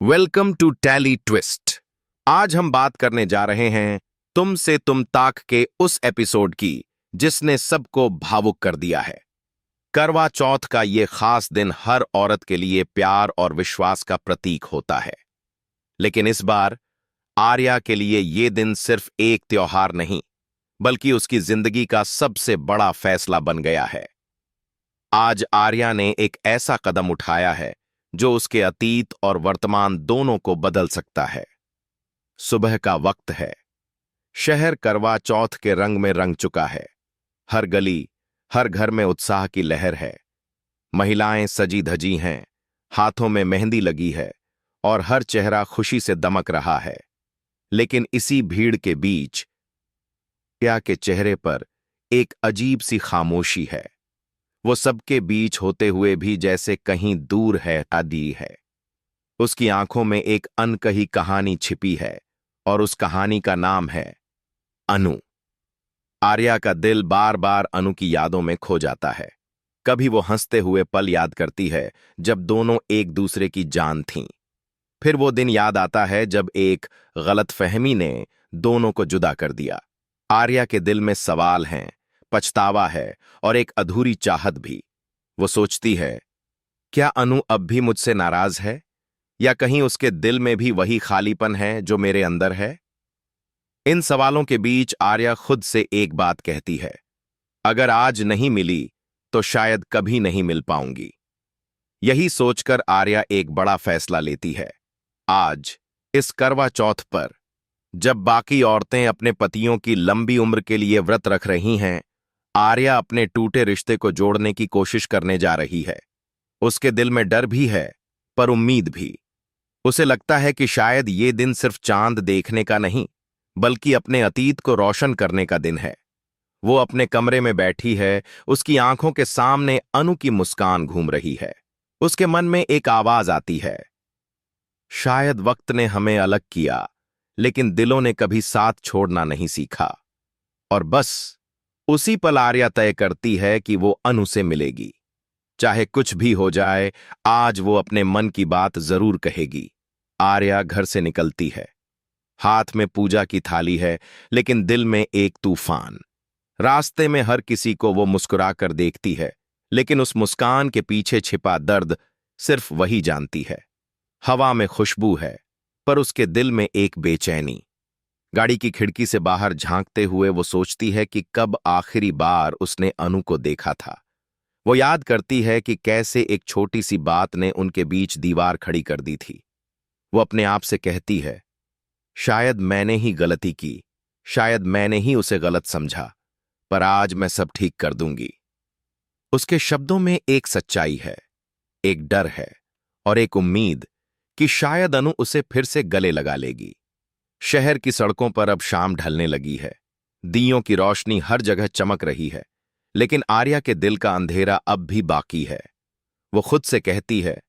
Welcome to tally twist. आज हम बात करने जा रहे हैं तुम से तुम ताक के उस एपिसोड की जिसने सबको भावुक कर दिया है। करवा चौथ का ये खास दिन हर औरत के लिए प्यार और विश्वास का प्रतीक होता है, लेकिन इस बार आर्या के लिए ये दिन सिर्फ एक त्योहार नहीं, बल्कि उसकी जिंदगी का सबसे बड़ा फैसला बन गया है। आज आर्या ने एक ऐसा कदम उठाया है जो उसके अतीत और वर्तमान दोनों को बदल सकता है। सुबह का वक्त है। शहर करवा चौथ के रंग में रंग चुका है। हर गली, हर घर में उत्साह की लहर है। महिलाएं सजी धजी हैं, हाथों में मेहंदी लगी है और हर चेहरा खुशी से दमक रहा है। लेकिन इसी भीड़ के बीच आर्या के चेहरे पर एक अजीब सी खामोशी है। वो सबके बीच होते हुए भी जैसे कहीं दूर है, आदी है। उसकी आंखों में एक अनकही कहानी छिपी है और उस कहानी का नाम है अनु। आर्या का दिल बार बार अनु की यादों में खो जाता है। कभी वो हंसते हुए पल याद करती है जब दोनों एक दूसरे की जान थीं। फिर वो दिन याद आता है जब एक गलतफहमी ने दोनों को जुदा कर दिया। आर्या के दिल में सवाल हैं, पछतावा है और एक अधूरी चाहत भी। वो सोचती है, क्या अनु अब भी मुझसे नाराज है, या कहीं उसके दिल में भी वही खालीपन है जो मेरे अंदर है? इन सवालों के बीच आर्या खुद से एक बात कहती है, अगर आज नहीं मिली तो शायद कभी नहीं मिल पाऊंगी। यही सोचकर आर्या एक बड़ा फैसला लेती है। आज, इस करवा चौथ पर, जब बाकी औरतें अपने पतियों की लंबी उम्र के लिए व्रत रख रही हैं, आर्या अपने टूटे रिश्ते को जोड़ने की कोशिश करने जा रही है। उसके दिल में डर भी है, पर उम्मीद भी। उसे लगता है कि शायद ये दिन सिर्फ चांद देखने का नहीं, बल्कि अपने अतीत को रोशन करने का दिन है। वो अपने कमरे में बैठी है, उसकी आंखों के सामने अनु की मुस्कान घूम रही है। उसके मन में एक आवाज आती है, शायद वक्त ने हमें अलग किया, लेकिन दिलों ने कभी साथ छोड़ना नहीं सीखा। और बस उसी पल आर्या तय करती है कि वो अनु से मिलेगी। चाहे कुछ भी हो जाए, आज वो अपने मन की बात जरूर कहेगी। आर्या घर से निकलती है। हाथ में पूजा की थाली है, लेकिन दिल में एक तूफान। रास्ते में हर किसी को वो मुस्कुरा कर देखती है, लेकिन उस मुस्कान के पीछे छिपा दर्द सिर्फ वही जानती है। हवा में खुशबू है, पर उसके दिल में एक बेचैनी। गाड़ी की खिड़की से बाहर झांकते हुए वो सोचती है कि कब आखिरी बार उसने अनु को देखा था। वो याद करती है कि कैसे एक छोटी सी बात ने उनके बीच दीवार खड़ी कर दी थी। वो अपने आप से कहती है, शायद मैंने ही गलती की, शायद मैंने ही उसे गलत समझा, पर आज मैं सब ठीक कर दूंगी। उसके शब्दों में एक सच्चाई है, एक डर है और एक उम्मीद कि शायद अनु उसे फिर से गले लगा लेगी। शहर की सड़कों पर अब शाम ढलने लगी है। दियों की रोशनी हर जगह चमक रही है, लेकिन आर्या के दिल का अंधेरा अब भी बाकी है। वो खुद से कहती है,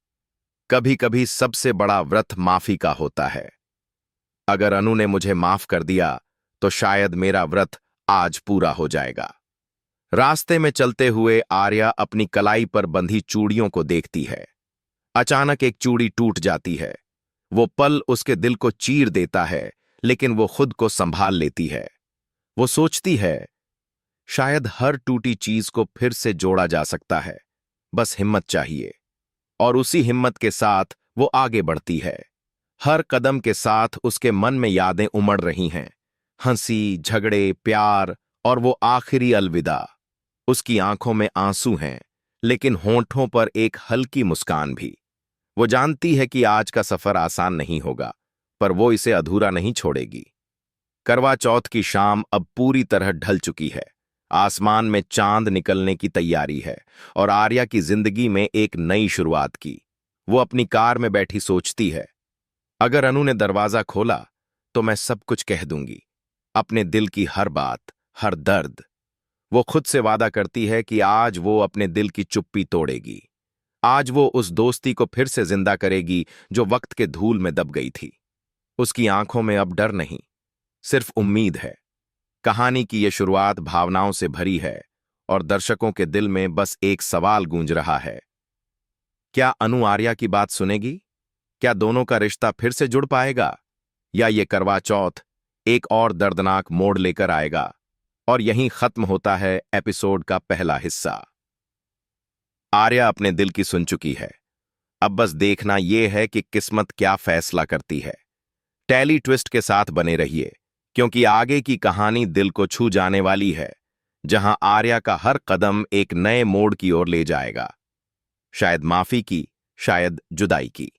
कभी कभी सबसे बड़ा व्रत माफी का होता है। अगर अनु ने मुझे माफ कर दिया तो शायद मेरा व्रत आज पूरा हो जाएगा। रास्ते में चलते हुए आर्या अपनी कलाई पर बंधी चूड़ियों को देखती है। अचानक एक चूड़ी टूट जाती है। वो पल उसके दिल को चीर देता है, लेकिन वो खुद को संभाल लेती है। वो सोचती है, शायद हर टूटी चीज को फिर से जोड़ा जा सकता है, बस हिम्मत चाहिए। और उसी हिम्मत के साथ वो आगे बढ़ती है। हर कदम के साथ उसके मन में यादें उमड़ रही हैं, हंसी, झगड़े, प्यार और वो आखिरी अलविदा। उसकी आंखों में आंसू हैं, लेकिन होंठों पर एक हल्की मुस्कान भी। वो जानती है कि आज का सफर आसान नहीं होगा, पर वो इसे अधूरा नहीं छोड़ेगी। करवा चौथ की शाम अब पूरी तरह ढल चुकी है। आसमान में चांद निकलने की तैयारी है और आर्या की जिंदगी में एक नई शुरुआत की। वो अपनी कार में बैठी सोचती है, अगर अनु ने दरवाजा खोला तो मैं सब कुछ कह दूंगी, अपने दिल की हर बात, हर दर्द। वो खुद से वादा करती है कि आज वो अपने दिल की चुप्पी तोड़ेगी। आज वो उस दोस्ती को फिर से जिंदा करेगी जो वक्त के धूल में दब गई थी। उसकी आंखों में अब डर नहीं, सिर्फ उम्मीद है। कहानी की यह शुरुआत भावनाओं से भरी है और दर्शकों के दिल में बस एक सवाल गूंज रहा है, क्या अनु आर्या की बात सुनेगी? क्या दोनों का रिश्ता फिर से जुड़ पाएगा, या ये करवा चौथ एक और दर्दनाक मोड़ लेकर आएगा? और यहीं खत्म होता है एपिसोड का पहला हिस्सा। आर्या अपने दिल की सुन चुकी है। अब बस देखना यह है कि किस्मत क्या फैसला करती है। टेली ट्विस्ट के साथ बने रहिए, क्योंकि आगे की कहानी दिल को छू जाने वाली है, जहां आर्या का हर कदम एक नए मोड़ की ओर ले जाएगा। शायद माफी की, शायद जुदाई की।